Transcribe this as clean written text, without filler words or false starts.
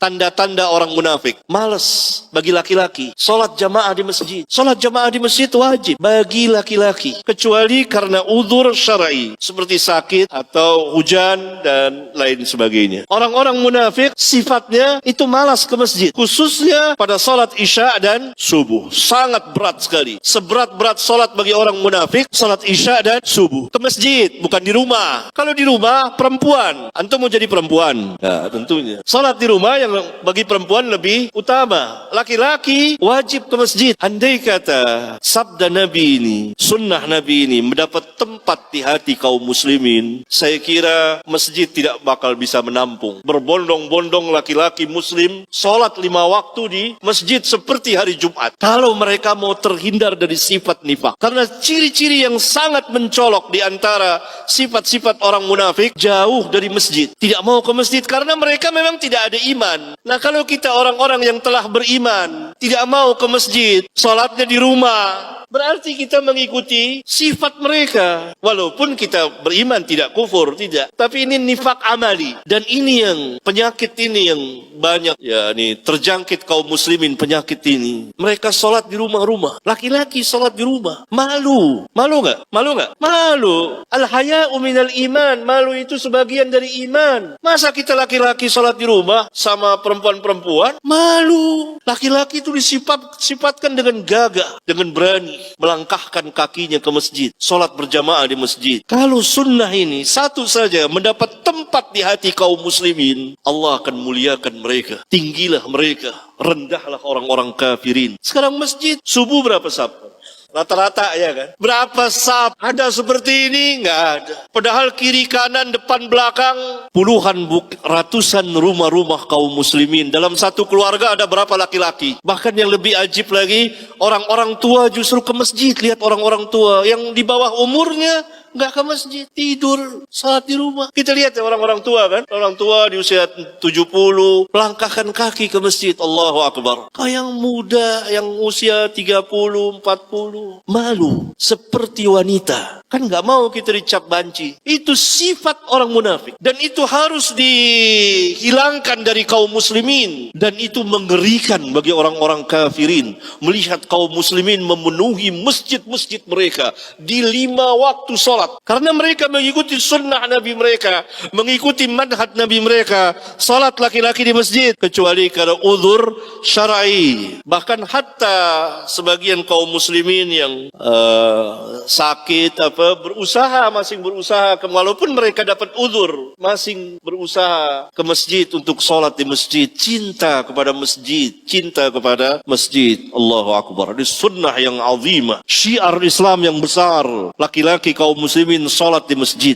tanda-tanda orang munafik. Malas bagi laki-laki sholat jamaah di masjid. Sholat jamaah di masjid wajib bagi laki-laki, kecuali karena uzur syar'i seperti sakit atau hujan dan lain sebagainya. Orang-orang munafik sifatnya itu malas ke masjid, khususnya pada sholat isya dan subuh. Sangat berat sekali. Seberat-berat sholat bagi orang munafik, sholat isya dan subuh. Ke masjid, bukan di rumah. Kalau di rumah, perempuan. Antum mau jadi perempuan? Ya, tentunya. Sholat di rumah yang bagi perempuan lebih utama. Laki-laki wajib ke masjid. Andai kata sabda Nabi ini, sunnah Nabi ini mendapat tempat di hati kaum muslimin, saya kira masjid tidak bakal bisa menampung. Berbondong-bondong laki-laki muslim sholat 5 waktu di masjid seperti hari Jumat. Kalau mereka mau terhindar dari sifat nifak. Karena ciri-ciri yang sangat mencolok di antara sifat-sifat orang munafik, jauh dari masjid. Tidak mau ke masjid karena mereka memang tidak ada iman. Nah, kalau kita orang-orang yang telah beriman, tidak mau ke masjid, sholatnya di rumah, berarti kita mengikuti sifat mereka. Walaupun kita beriman, tidak kufur, tidak. Tapi ini nifak amali. Dan ini yang, penyakit ini yang banyak, ya ini terjangkit kaum muslimin penyakit ini. Mereka sholat di rumah-rumah. Laki-laki sholat di rumah. Malu. Malu nggak? Malu nggak? Malu. Al-haya'u minal iman. Malu itu sebagian dari iman. Masa kita laki-laki sholat di rumah sama perempuan-perempuan? Malu. Laki-laki itu disifatkan dengan gagah, dengan berani melangkahkan kakinya ke masjid, sholat berjamaah di masjid. Kalau sunnah ini satu saja mendapat tempat di hati kaum muslimin, Allah akan muliakan mereka, tinggilah mereka, rendahlah orang-orang kafirin. Sekarang masjid subuh berapa saf? Rata-rata ya kan? Berapa saf? Ada seperti ini? Nggak ada. Padahal kiri kanan depan belakang puluhan ratusan rumah-rumah kaum muslimin. Dalam satu keluarga ada berapa laki-laki? Bahkan yang lebih ajib lagi, orang-orang tua justru ke masjid. Lihat orang-orang tua yang di bawah umurnya nggak ke masjid, tidur, salat di rumah. Kita lihat ya orang-orang tua kan, orang tua di usia 70 melangkahkan kaki ke masjid. Allahu Akbar. Kau yang muda, yang usia 30, 40 malu seperti wanita. Kan nggak mau kita dicap banci. Itu sifat orang munafik, dan itu harus dihilangkan dari kaum muslimin. Dan itu mengerikan bagi orang-orang kafirin melihat kaum muslimin memenuhi masjid-masjid mereka di 5 waktu sholat. Karena mereka mengikuti sunnah Nabi mereka, mengikuti manhaj Nabi mereka, salat laki-laki di masjid, kecuali kalau uzur syar'i. Bahkan hatta sebagian kaum muslimin yang sakit masing berusaha walaupun mereka dapat uzur, masing berusaha ke masjid untuk salat di masjid. Cinta kepada masjid, cinta kepada masjid. Allahu Akbar. Ini sunnah yang azimah, syiar Islam yang besar. Laki-laki kaum muslimin salat di masjid.